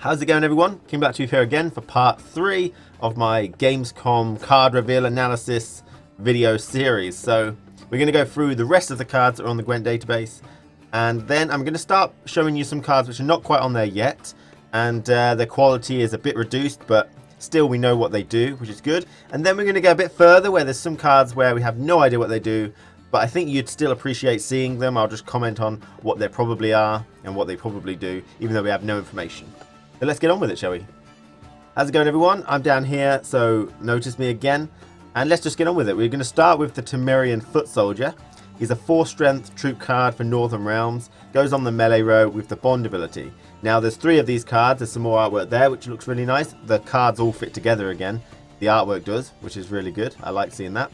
How's it going, everyone? Came back to you here again for part 3 of my Gamescom card reveal analysis video series. So we're going to go through the rest of the cards that are on the Gwent database, and then I'm going to start showing you some cards which are not quite on there yet, and their quality is a bit reduced, but still we know what they do, which is good. And then we're going to go a bit further where there's some cards where we have no idea what they do, but I think you'd still appreciate seeing them. I'll just comment on what they probably are and what they probably do, even though we have no information. So let's get on with it, shall we? How's it going, everyone? I'm down here, so notice me again. And let's just get on with it. We're going to start with the Tamarian Foot Soldier. He's a 4-strength troop card for Northern Realms. Goes on the melee row with the Bond ability. Now, there's 3 of these cards. There's some more artwork there, which looks really nice. The cards all fit together again. The artwork does, which is really good. I like seeing that.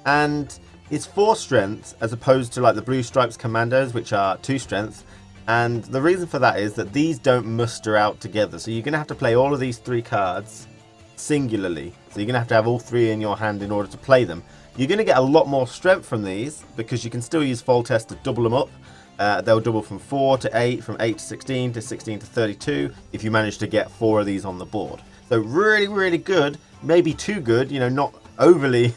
And it's 4 strengths as opposed to like the Blue Stripes Commandos, which are 2 strengths. And the reason for that is that these don't muster out together. So you're going to have to play all of these 3 cards singularly. So you're going to have all 3 in your hand in order to play them. You're going to get a lot more strength from these because you can still use Foltest to double them up. They'll double from 4 to 8, from 8 to 16, to 16 to 32 if you manage to get 4 of these on the board. So really, really good. Maybe too good, you know, not overly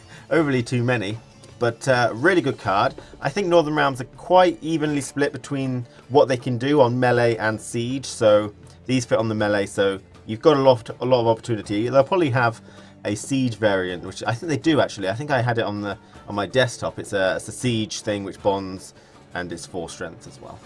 too many. But really good card. I think Northern Realms are quite evenly split between what they can do on melee and siege. So these fit on the melee, so you've got a lot of opportunity. They'll probably have a siege variant, which I think they do actually. I think I had it on my desktop. It's a siege thing which bonds, and it's 4 strength as well.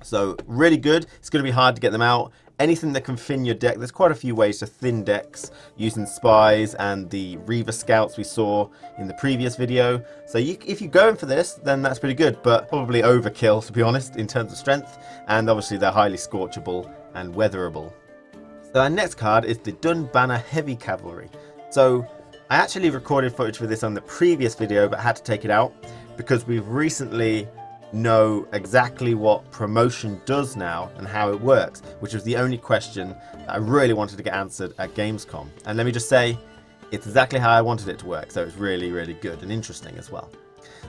So really good. It's going to be hard to get them out. Anything that can thin your deck, there's quite a few ways to thin decks using spies and the Reaver Scouts we saw in the previous video. So if you're going for this, then that's pretty good, but probably overkill, to be honest, in terms of strength. And obviously they're highly scorchable and weatherable. So our next card is the Dunbanner Heavy Cavalry. So I actually recorded footage for this on the previous video, but had to take it out because we've recently know exactly what promotion does now and how it works, which was the only question that I really wanted to get answered at Gamescom. And let me just say, it's exactly how I wanted it to work, so it's really, really good and interesting as well.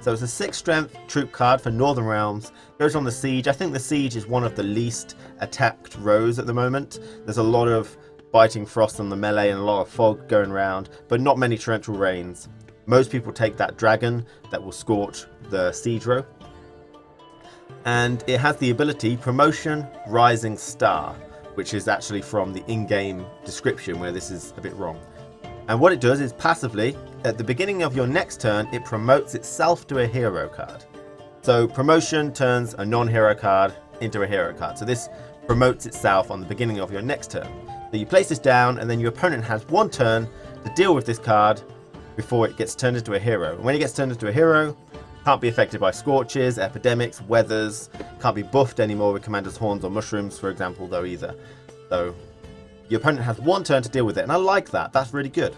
So it's a 6-strength troop card for Northern Realms, goes on the siege. I think the siege is one of the least attacked rows at the moment. There's a lot of biting frost on the melee and a lot of fog going around, but not many torrential rains. Most people take that dragon that will scorch the siege row. And it has the ability Promotion Rising Star, which is actually from the in-game description where this is a bit wrong. And what it does is passively, at the beginning of your next turn, it promotes itself to a hero card. So promotion turns a non-hero card into a hero card. So this promotes itself on the beginning of your next turn. So you place this down, and then your opponent has 1 turn to deal with this card before it gets turned into a hero. And when it gets turned into a hero, can't be affected by scorches, epidemics, weathers, can't be buffed anymore with Commander's Horns or Mushrooms, for example, though, either. So your opponent has 1 turn to deal with it, and I like that. That's really good.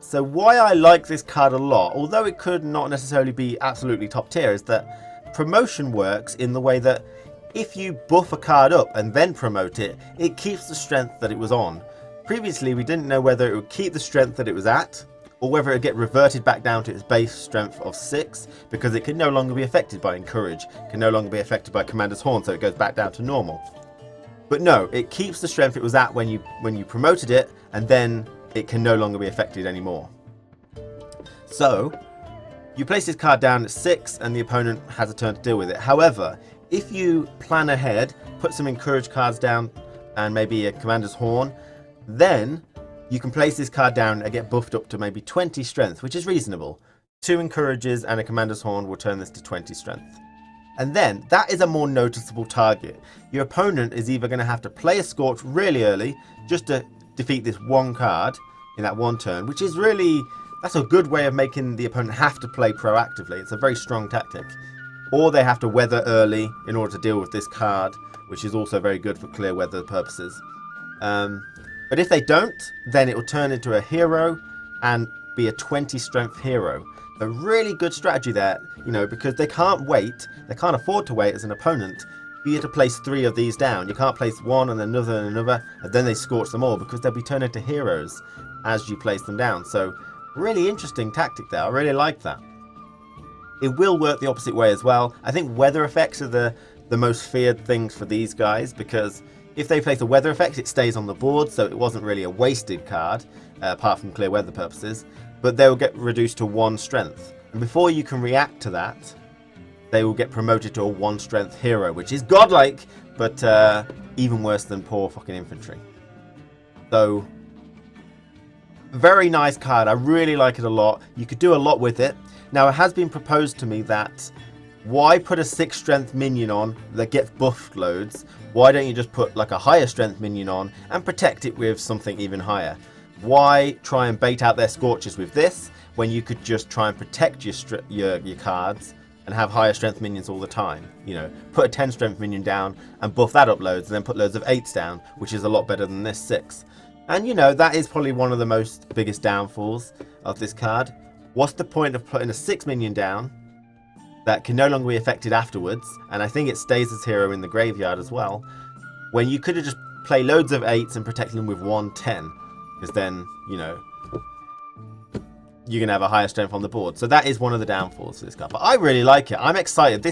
So why I like this card a lot, although it could not necessarily be absolutely top tier, is that promotion works in the way that if you buff a card up and then promote it, it keeps the strength that it was on. Previously, we didn't know whether it would keep the strength that it was at, or whether it get reverted back down to its base strength of 6, because it can no longer be affected by Encourage, can no longer be affected by Commander's Horn, so it goes back down to normal. But no, it keeps the strength it was at when you promoted it, and then it can no longer be affected anymore. So you place this card down at 6, and the opponent has a turn to deal with it. However, if you plan ahead, put some Encourage cards down, and maybe a Commander's Horn, then you can place this card down and get buffed up to maybe 20 strength, which is reasonable. 2 Encourages and a Commander's Horn will turn this to 20 strength. And then, that is a more noticeable target. Your opponent is either going to have to play a Scorch really early, just to defeat this 1 card in that 1 turn, which is really, that's a good way of making the opponent have to play proactively. It's a very strong tactic. Or they have to weather early in order to deal with this card, which is also very good for clear weather purposes. But if they don't, then it will turn into a hero and be a 20 strength hero. A really good strategy there, you know, because they can't wait, they can't afford to wait as an opponent for you to place 3 of these down. You can't place 1 and another and another, and then they scorch them all, because they'll be turned into heroes as you place them down. So really interesting tactic there. I really like that. It will work the opposite way as well. I think weather effects are the most feared things for these guys, because If they place a weather effect, it stays on the board, so it wasn't really a wasted card, apart from clear weather purposes, but they will get reduced to 1 strength. And before you can react to that, they will get promoted to a 1 strength hero, which is godlike, but even worse than poor fucking infantry. So, very nice card. I really like it a lot. You could do a lot with it. Now, it has been proposed to me that why put a 6 strength minion on that gets buffed loads? Why don't you just put like a higher strength minion on and protect it with something even higher? Why try and bait out their scorches with this when you could just try and protect your cards and have higher strength minions all the time? You know, put a 10 strength minion down and buff that up loads, and then put loads of 8s down, which is a lot better than this 6. And you know, that is probably one of the biggest downfalls of this card. What's the point of putting a 6 minion down that can no longer be affected afterwards, and I think it stays as hero in the graveyard as well, when you could have just played loads of 8s and protected them with 1 10, because then, you know, you're going to have a higher strength on the board. So that is one of the downfalls of this card. But I really like it. I'm excited.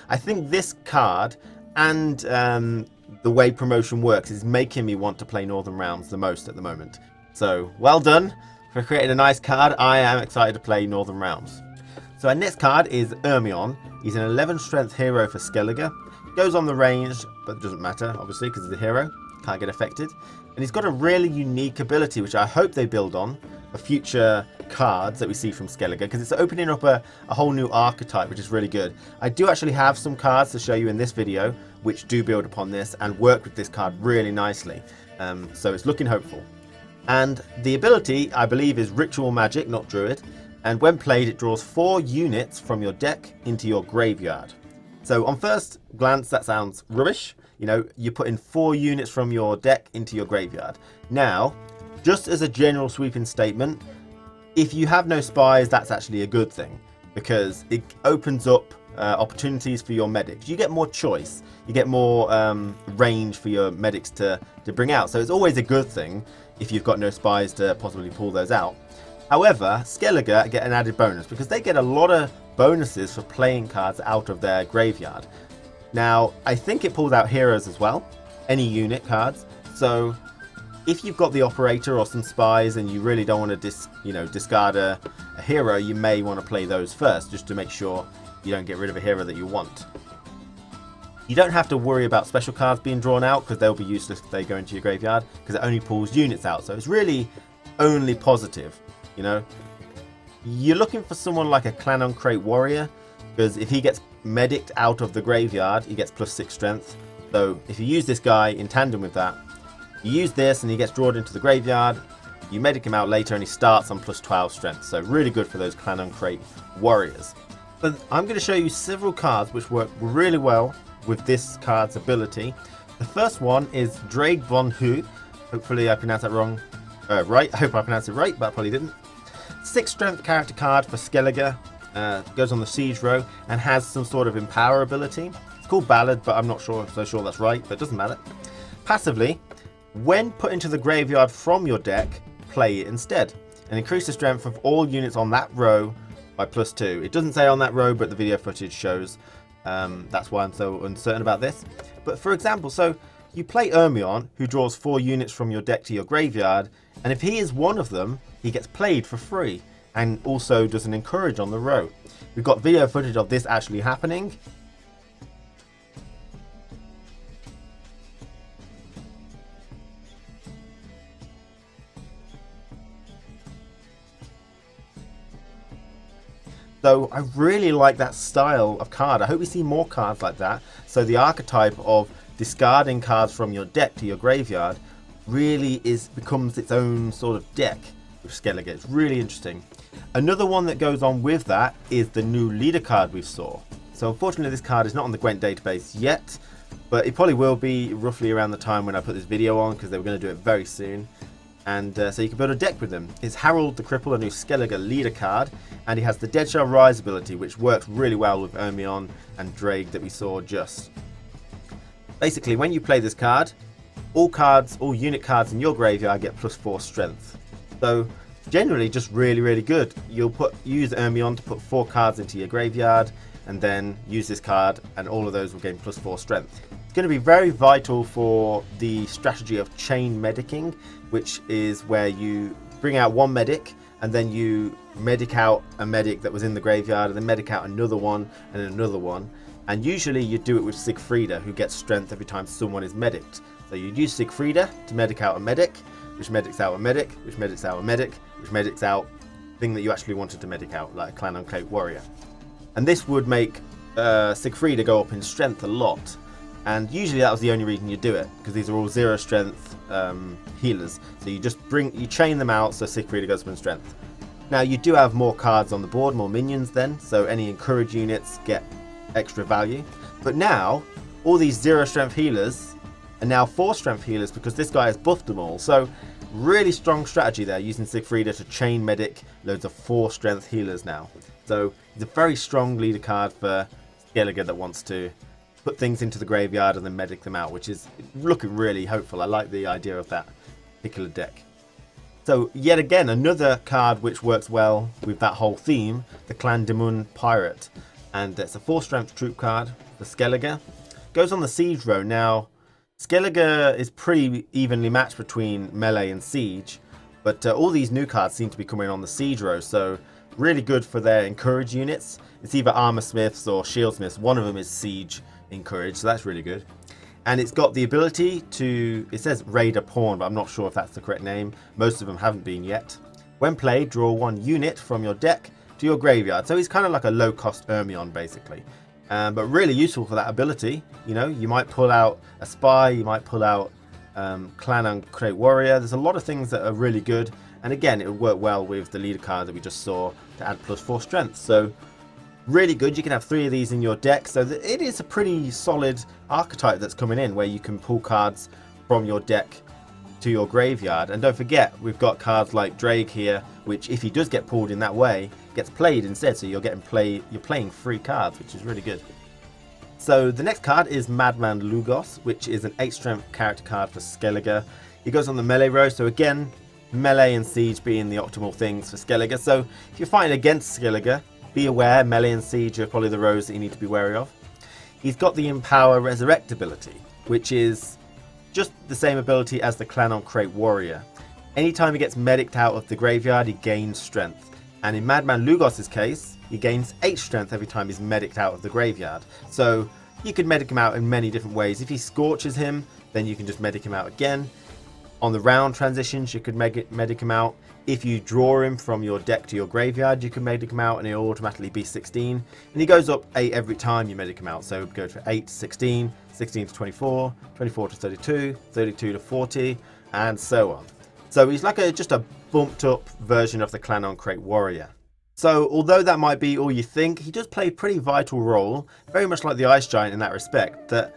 I think this card and the way promotion works is making me want to play Northern Realms the most at the moment. So, well done for creating a nice card. I am excited to play Northern Realms. So our next card is Ermion. He's an 11 strength hero for Skelliger. Goes on the range, but it doesn't matter, obviously, because he's a hero. Can't get affected. And he's got a really unique ability, which I hope they build on for future cards that we see from Skelliger, because it's opening up a whole new archetype, which is really good. I do actually have some cards to show you in this video, which do build upon this and work with this card really nicely. So it's looking hopeful. And the ability, I believe, is Ritual Magic, not Druid. And when played, it draws 4 units from your deck into your graveyard. So on first glance, that sounds rubbish. You know, you're putting 4 units from your deck into your graveyard. Now, just as a general sweeping statement, if you have no spies, that's actually a good thing, because it opens up opportunities for your medics. You get more choice. You get more range for your medics to bring out. So it's always a good thing if you've got no spies to possibly pull those out. However, Skelliger get an added bonus because they get a lot of bonuses for playing cards out of their graveyard. Now, I think it pulls out heroes as well, any unit cards. So if you've got the operator or some spies and you really don't want to discard a hero, you may want to play those first just to make sure you don't get rid of a hero that you want. You don't have to worry about special cards being drawn out because they'll be useless if they go into your graveyard, because it only pulls units out. So it's really only positive. You know, you're looking for someone like a Clan on Crate Warrior, because if he gets medicked out of the graveyard, he gets +6 strength. So if you use this guy in tandem with that, you use this and he gets drawn into the graveyard, you medic him out later and he starts on +12 strength. So really good for those Clan on Crate Warriors. But I'm going to show you several cards which work really well with this card's ability. The first one is Vaughan. Hopefully I pronounced that wrong. Right, I hope I pronounced it right, but I probably didn't. 6 strength character card for Skelliger. Goes on the siege row and has some sort of empower ability. It's called Ballad, but I'm not so sure that's right, but it doesn't matter. Passively, when put into the graveyard from your deck, play it instead and increase the strength of all units on that row by +2. It doesn't say on that row, but the video footage shows. That's why I'm so uncertain about this. But for example, so you play Ermion, who draws 4 units from your deck to your graveyard, and if he is one of them, he gets played for free and also does an encourage on the row. We've got video footage of this actually happening. So I really like that style of card. I hope we see more cards like that. So the archetype of discarding cards from your deck to your graveyard really becomes its own sort of deck with Skelliger. It's really interesting. Another one that goes on with that is the new leader card we saw. So unfortunately this card is not on the Gwent database yet, but it probably will be roughly around the time when I put this video on, because they were going to do it very soon. And so you can build a deck with them. It's Harold the Cripple, a new Skelliger leader card, and he has the Dead Shall Rise ability, which works really well with Ermion and Drake that we saw just. Basically, when you play this card, all unit cards in your graveyard get +4 strength. So generally just really, really good. You'll use Ermion to put 4 cards into your graveyard, and then use this card, and all of those will gain +4 strength. It's going to be very vital for the strategy of chain medicing, which is where you bring out one medic and then you medic out a medic that was in the graveyard, and then medic out another one and another one. And usually you do it with Siegfrieda, who gets strength every time someone is medicked. So you use Siegfrieda to medic out a medic, which medics out a medic, which medics out a medic, which medics out thing that you actually wanted to medic out, like a Clan on Cloak Warrior. And this would make Siegfrieda go up in strength a lot. And usually that was the only reason you do it, because these are all 0 strength healers. So you chain them out so Siegfrieda goes up in strength. Now you do have more cards on the board, more minions then, so any encourage units get extra value. But now all these 0 strength healers are now 4 strength healers because this guy has buffed them all. So really strong strategy there, using Siegfrieda to chain medic loads of 4 strength healers now. So it's a very strong leader card for Skelliger that wants to put things into the graveyard and then medic them out, which is looking really hopeful. I like the idea of that particular deck. So yet again, another card which works well with that whole theme, the Clan Damun Pirate. And it's a 4 strength troop card for Skelliger. Goes on the siege row. Now, Skelliger is pretty evenly matched between melee and siege, but all these new cards seem to be coming on the siege row, so really good for their encourage units. It's either armor smiths or shield smiths. One of them is siege encourage, so that's really good. And it's got the ability to, it says raid a pawn, but I'm not sure if that's the correct name. Most of them haven't been yet. When played, draw 1 unit from your deck to your graveyard. So he's kind of like a low-cost Ermion, basically. But really useful for that ability. You know, you might pull out a spy, you might pull out Clan and Cloak Warrior. There's a lot of things that are really good. And again, it would work well with the leader card that we just saw to add +4 strength. So really good. You can have 3 of these in your deck. So it is a pretty solid archetype that's coming in, where you can pull cards from your deck to your graveyard. And don't forget, we've got cards like Drake here, which if he does get pulled in that way, gets played instead. So you're playing 3 cards, which is really good. So the next card is Madman Lucasz, which is an 8 strength character card for Skelliger. He goes on the melee row. So again, melee and siege being the optimal things for Skelliger. So if you're fighting against Skelliger, be aware melee and siege are probably the rows that you need to be wary of. He's got the Empower Resurrect ability, which is just the same ability as the Clan on Cloak Warrior. Anytime he gets mediced out of the graveyard, he gains strength. And in Madman Lucasz' case, he gains 8 strength every time he's mediced out of the graveyard. So you could medic him out in many different ways. If he scorches him, then you can just medic him out again. On the round transitions, you could medic him out. If you draw him from your deck to your graveyard, you can medic him out and he'll automatically be 16. And he goes up 8 every time you medic him out. So go to 8 to 16, 16 to 24, 24 to 32, 32 to 40, and so on. So he's like just a bumped up version of the Clan on Cloak Warrior. So although that might be all you think, he does play a pretty vital role, very much like the Ice Giant in that respect, that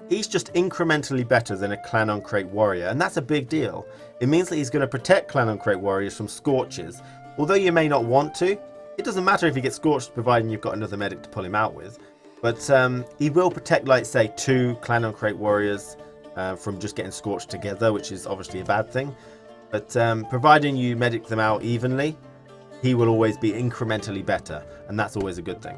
he's just incrementally better than a Clan on Cloak Warrior, and that's a big deal. It means that he's going to protect Clan on Cloak Warriors from scorches. Although you may not want to, it doesn't matter if he gets scorched, providing you've got another medic to pull him out with. But he will protect, like, say, 2 Clan on Cloak Warriors from just getting scorched together, which is obviously a bad thing. But providing you medic them out evenly, he will always be incrementally better, and that's always a good thing.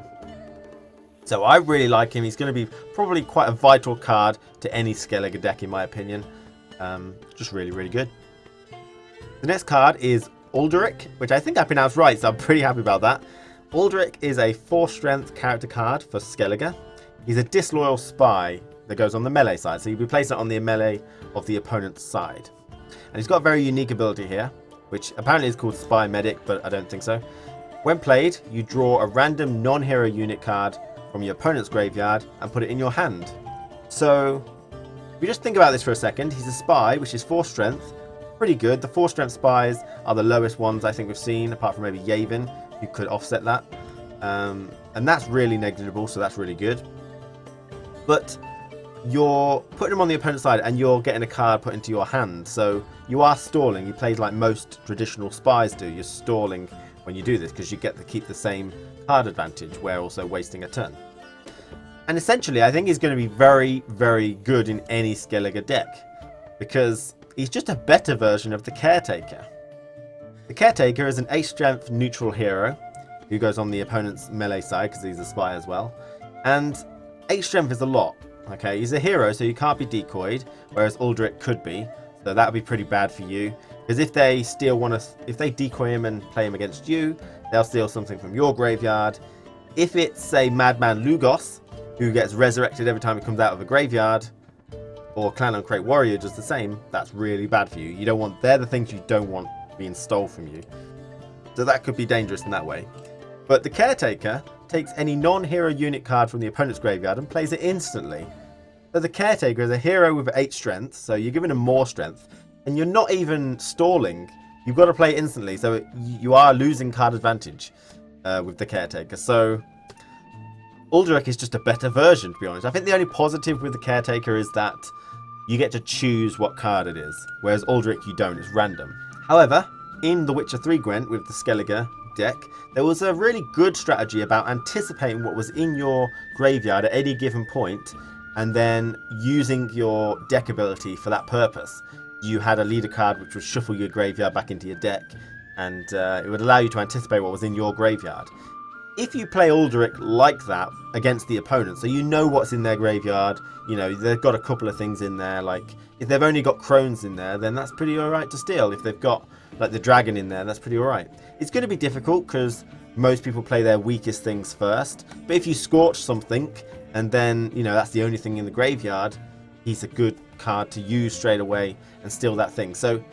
So I really like him. He's going to be probably quite a vital card to any Skelliger deck, in my opinion. Just really, really good. The next card is Aldric, which I think I pronounced right, so I'm pretty happy about that. Aldric is a 4 strength character card for Skelliger. He's a disloyal spy that goes on the melee side, so you replace it on the melee of the opponent's side. And he's got a very unique ability here, which apparently is called Spy Medic, but I don't think so. When played, you draw a random non-hero unit card from your opponent's graveyard and put it in your hand. So if you just think about this for a second, he's a spy, which is 4 strength. Pretty good. The 4 strength spies are the lowest ones I think we've seen, apart from maybe Yavin, who could offset that. And that's really negligible, so that's really good. But you're putting them on the opponent's side and you're getting a card put into your hand. So you are stalling. You play like most traditional spies do. You're stalling when you do this because you get to keep the same card advantage while also wasting a turn. And essentially, I think he's going to be very, very good in any Skelliger deck because he's just a better version of the Caretaker. The Caretaker is an 8 strength neutral hero. who goes on the opponent's melee side because he's a spy as well. And 8 strength is a lot. Okay, he's a hero, so you can't be decoyed, whereas Aldric could be. So that would be pretty bad for you. Because if they if they decoy him and play him against you, they'll steal something from your graveyard. If it's, say, Madman Lucasz, who gets resurrected every time he comes out of a graveyard, or Clan on Crate Warrior does the same, that's really bad for you. You don't want, they're the things you don't want being stole from you. So that could be dangerous in that way. But the Caretaker takes any non-hero unit card from the opponent's graveyard and plays it instantly. So the Caretaker is a hero with 8 strength, so you're giving him more strength, and you're not even stalling. You've got to play it instantly, so you are losing card advantage with the Caretaker. So Aldric is just a better version, to be honest. I think the only positive with the Caretaker is that you get to choose what card it is, whereas Aldric you don't, it's random. However, in The Witcher 3 Gwent with the Skelliger deck, there was a really good strategy about anticipating what was in your graveyard at any given point, and then using your deck ability for that purpose. You had a leader card which would shuffle your graveyard back into your deck, and it would allow you to anticipate what was in your graveyard. If you play Aldric like that against the opponent, so you know what's in their graveyard, you know, they've got a couple of things in there, like, if they've only got crones in there, then that's pretty alright to steal. If they've got, like, the dragon in there, that's pretty alright. It's going to be difficult, because most people play their weakest things first, but if you scorch something, and then, you know, that's the only thing in the graveyard, he's a good card to use straight away and steal that thing. So,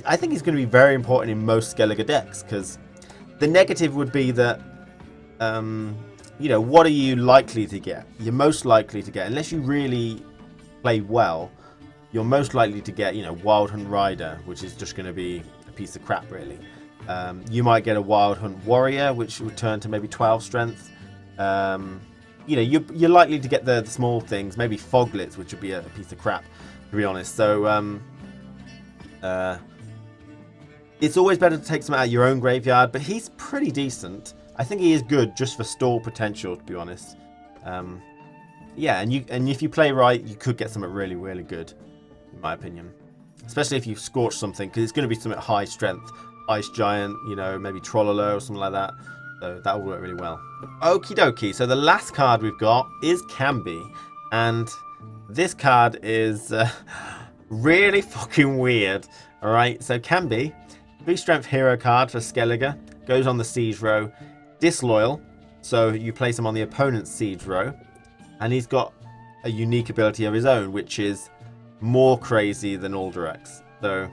I think he's going to be very important in most Skelliger decks, because the negative would be that, you know, what are you likely to get? You're most likely to get, unless you really play well, you're most likely to get, you know, Wild Hunt Rider, which is just going to be a piece of crap, really. You might get a Wild Hunt Warrior, which would turn to maybe 12 strength. You know, you're likely to get the small things, maybe Foglets, which would be a piece of crap, to be honest. So, it's always better to take some out of your own graveyard, but he's pretty decent. I think he is good just for stall potential, to be honest. Yeah, and if you play right, you could get something really, really good, in my opinion. Especially if you scorch something, because it's going to be something high strength. Ice Giant, you know, maybe Trollolo or something like that. So that will work really well. Okie dokie, so the last card we've got is Kambi. And this card is really fucking weird. Alright, so Kambi, 3 strength hero card for Skelliger, goes on the siege row. Disloyal, so you place him on the opponent's siege row, and he's got a unique ability of his own, which is more crazy than Aldric's. So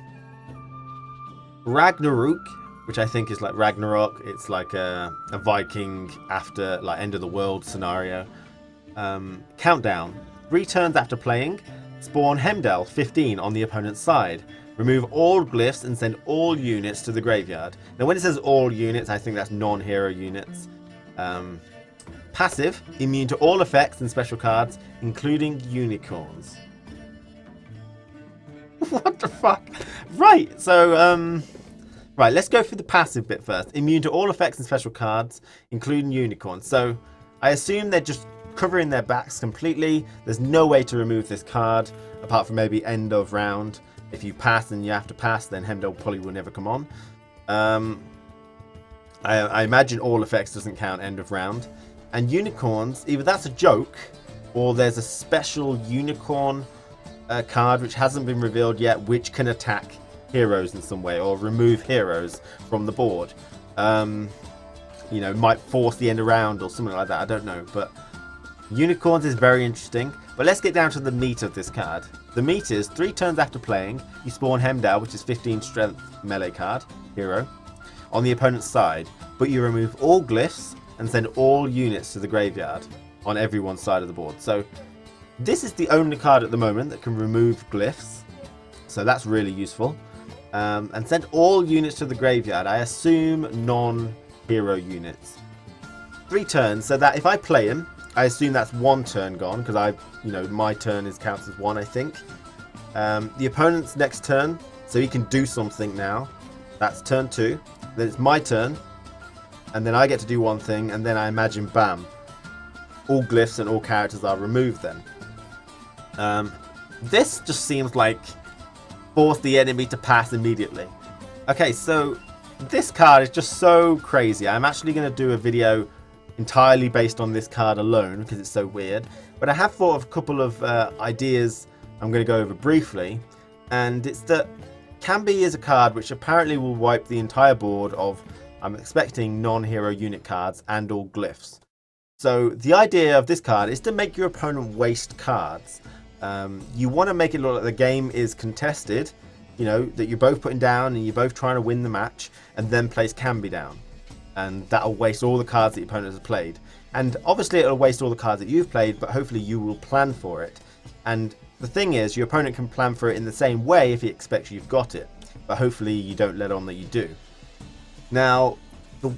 Ragnarok, which I think is like Ragnarok, it's like a Viking after, like, end of the world scenario. Countdown, 3 turns after playing, spawn Hemdall 15 on the opponent's side. Remove all glyphs and send all units to the graveyard. Now, when it says all units, I think that's non-hero units. Passive, immune to all effects and special cards, including unicorns. What the fuck? Right, so, right, let's go through the passive bit first. Immune to all effects and special cards, including unicorns. So, I assume they're just covering their backs completely. There's no way to remove this card, apart from maybe end of round. If you pass and you have to pass, then Hemdall probably will never come on. I imagine all effects doesn't count end of round. And unicorns, either that's a joke, or there's a special unicorn card which hasn't been revealed yet, which can attack heroes in some way, or remove heroes from the board. You know, might force the end of round or something like that, I don't know. But unicorns is very interesting. But let's get down to the meat of this card. The meat is 3 turns after playing, you spawn Hemdall, which is 15 strength melee card, hero, on the opponent's side, but you remove all glyphs and send all units to the graveyard on everyone's side of the board. So this is the only card at the moment that can remove glyphs, so that's really useful. And send all units to the graveyard, I assume non-hero units. 3 turns, so that if I play him, I assume that's 1 turn gone, because my turn counts as 1, I think. The opponent's next turn, so he can do something now. That's turn 2. Then it's my turn, and then I get to do one thing, and then I imagine, bam, all glyphs and all characters are removed then. This just seems like force the enemy to pass immediately. Okay, so this card is just so crazy. I'm actually going to do a video entirely based on this card alone because it's so weird. But I have thought of a couple of ideas I'm going to go over briefly. And it's that Kambi is a card which apparently will wipe the entire board of, I'm expecting, non-hero unit cards and all glyphs. So the idea of this card is to make your opponent waste cards. You want to make it look like the game is contested, you know, that you're both putting down and you're both trying to win the match, and then place Kambi down. And that'll waste all the cards that your opponent has played. And obviously it'll waste all the cards that you've played, but hopefully you will plan for it. And the thing is, your opponent can plan for it in the same way if he expects you've got it. But hopefully you don't let on that you do. Now,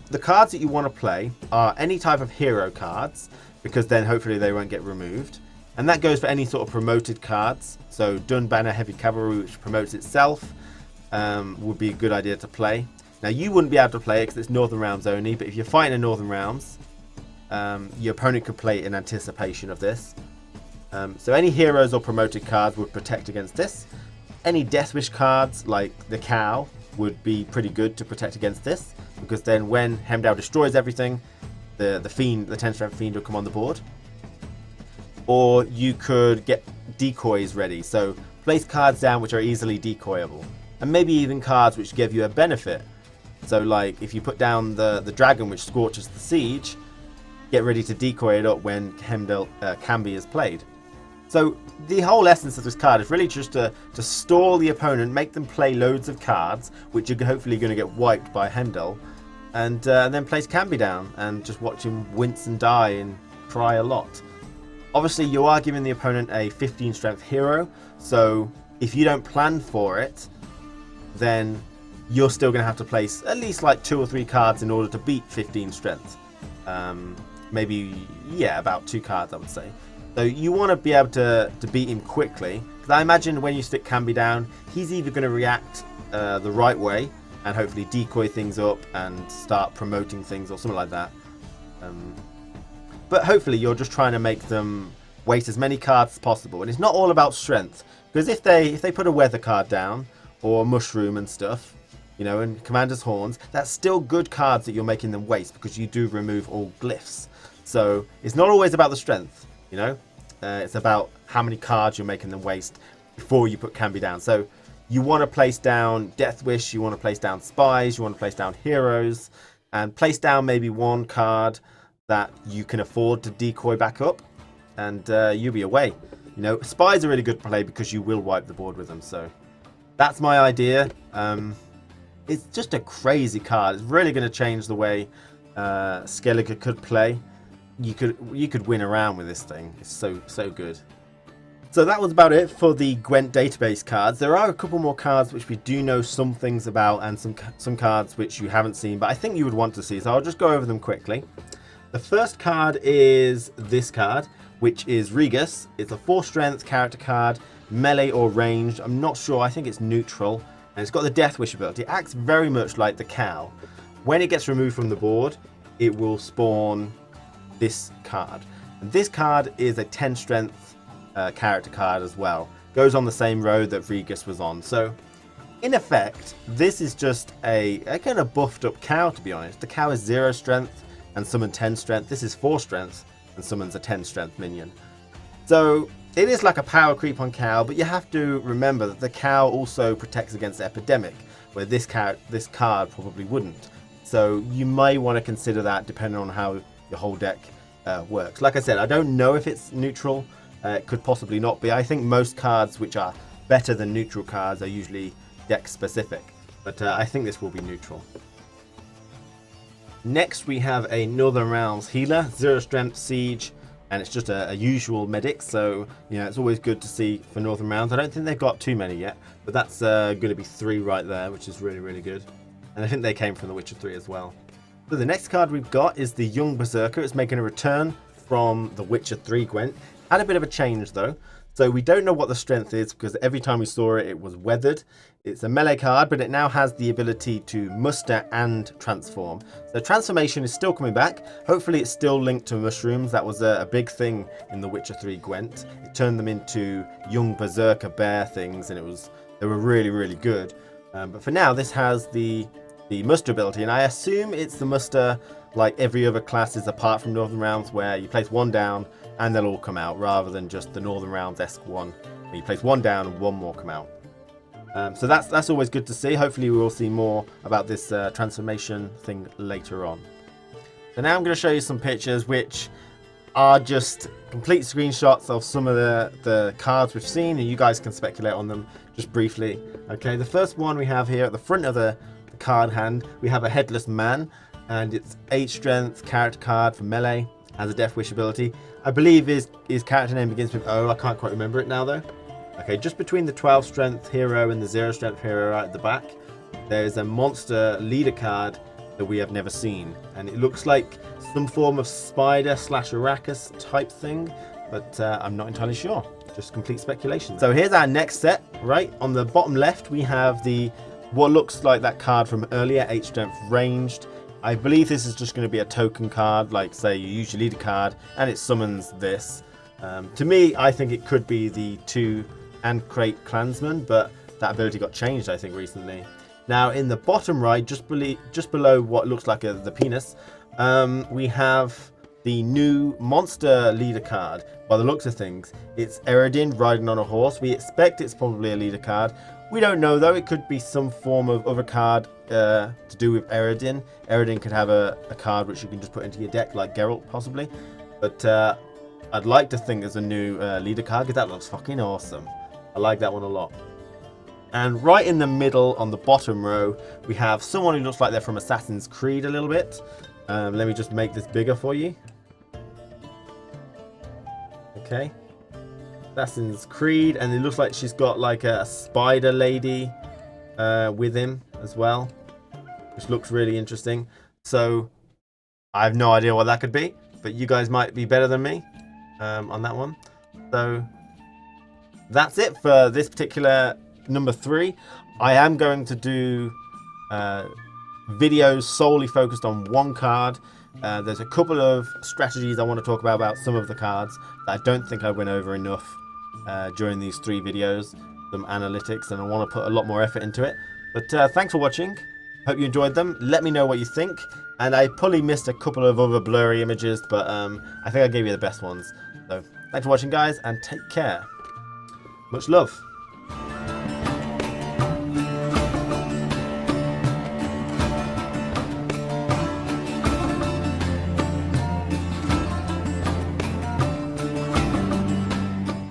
the cards that you want to play are any type of hero cards, because then hopefully they won't get removed. And that goes for any sort of promoted cards. So Dun Banner Heavy Cavalry, which promotes itself, would be a good idea to play. Now you wouldn't be able to play it because it's Northern Realms only, but if you're fighting in Northern Realms, your opponent could play it in anticipation of this. So any heroes or promoted cards would protect against this. Any Death Wish cards, like the Cow, would be pretty good to protect against this, because then when Hemdall destroys everything, the Fiend, the 10-strength Fiend will come on the board. Or you could get decoys ready, so place cards down which are easily decoyable, and maybe even cards which give you a benefit. So like if you put down the dragon which scorches the siege, get ready to decoy it up when Kambi is played. So the whole essence of this card is really just to stall the opponent, make them play loads of cards which are hopefully going to get wiped by Hemdall, and then place Kambi down and just watch him wince and die and cry a lot. Obviously, you are giving the opponent a 15 strength hero, so if you don't plan for it, then you're still going to have to place at least like 2 or 3 cards in order to beat 15 strength. Maybe, yeah, about 2 cards, I would say. So you want to be able to beat him quickly, because I imagine when you stick Kambi down, he's either going to react the right way and hopefully decoy things up and start promoting things or something like that. But hopefully you're just trying to make them waste as many cards as possible. And it's not all about strength, because if they put a weather card down or a mushroom and stuff, you know, and Commander's Horns, that's still good cards that you're making them waste, because you do remove all glyphs. So it's not always about the strength, you know. It's about how many cards you're making them waste before you put Kambi down. So you want to place down Death Wish, you want to place down Spies, you want to place down Heroes, and place down maybe 1 card that you can afford to decoy back up, and you'll be away. You know, Spies are really good to play because you will wipe the board with them. So that's my idea. It's just a crazy card. It's really going to change the way Skelliger could play. You could win around with this thing. It's so good. So that was about it for the Gwent database cards. There are a couple more cards which we do know some things about, and some cards which you haven't seen, but I think you would want to see. So I'll just go over them quickly. The first card is this card, which is Lugos. It's a 4-strength character card, melee or ranged. I'm not sure. I think it's neutral, and it's got the Death Wish ability. It acts very much like the Cow. When it gets removed from the board, it will spawn this card. And this card is a 10-strength character card as well. Goes on the same road that Lugos was on. So in effect, this is just a kind of buffed up Cow, to be honest. The Cow is 0 strength and summon 10 strength. This is 4 strength and summons a 10 strength minion. So it is like a power creep on Cow, but you have to remember that the Cow also protects against Epidemic, where this card probably wouldn't. So you may want to consider that depending on how your whole deck works. Like I said, I don't know if it's neutral. It could possibly not be. I think most cards which are better than neutral cards are usually deck specific, but I think this will be neutral. Next we have a Northern Realms healer, 0 strength siege, and it's just a usual medic, so you know it's always good to see for Northern Realms. I don't think they've got too many yet, but that's going to be 3 right there, which is really good. And I think they came from The Witcher 3 as well. So the next card we've got is the Young Berserker. It's making a return from The Witcher 3 Gwent. Had a bit of a change though. So we don't know what the strength is, because every time we saw it, it was weathered. It's a melee card, but it now has the ability to muster and transform. So transformation is still coming back. Hopefully it's still linked to mushrooms. That was a big thing in The Witcher 3 Gwent. It turned them into young berserker bear things, and they were really good. But for now, this has the the muster ability, and I assume it's the muster like every other classes apart from Northern Realms, where you place one down and they'll all come out, rather than just the Northern Realms-esque one where you place one down and one more come out. So that's always good to see. Hopefully we will see more about this transformation thing later on. So now I'm going to show you some pictures which are just complete screenshots of some of the cards we've seen, and you guys can speculate on them just briefly. Okay, the first one we have here at the front of the card hand, we have a Headless Man, and it's 8 strength character card for melee, has a Death Wish ability. I believe his character name begins with O. I can't quite remember it now though. Okay, just between the 12 strength hero and the 0 strength hero right at the back, there's a monster leader card that we have never seen, and it looks like some form of spider / Arrakis type thing, but I'm not entirely sure. Just complete speculation. So here's our next set. Right on the bottom left, we have what looks like that card from earlier, 8 strength ranged. I believe this is just going to be a token card, like say you use your leader card and it summons this. To me, I think it could be the 2 Ancrate Clansman, but that ability got changed, I think, recently. Now, in the bottom right, just below what looks like the penis, we have the new monster leader card. By the looks of things, it's Eredin riding on a horse. We expect it's probably a leader card. We don't know, though. It could be some form of other card to do with Eredin. Eredin could have a card which you can just put into your deck, like Geralt, possibly. But I'd like to think there's a new leader card, because that looks fucking awesome. I like that one a lot. And right in the middle, on the bottom row, we have someone who looks like they're from Assassin's Creed a little bit. Let me just make this bigger for you. Okay. Assassin's Creed, and it looks like she's got like a spider lady with him as well, which looks really interesting. So I have no idea what that could be, but you guys might be better than me on that one. So that's it for this particular number 3. I am going to do videos solely focused on one card. There's a couple of strategies I want to talk about some of the cards that I don't think I went over enough during these 3 videos, some analytics, and I want to put a lot more effort into it. But thanks for watching. Hope you enjoyed them. Let me know what you think. And I probably missed a couple of other blurry images, but I think I gave you the best ones. So thanks for watching, guys, and take care. Much love.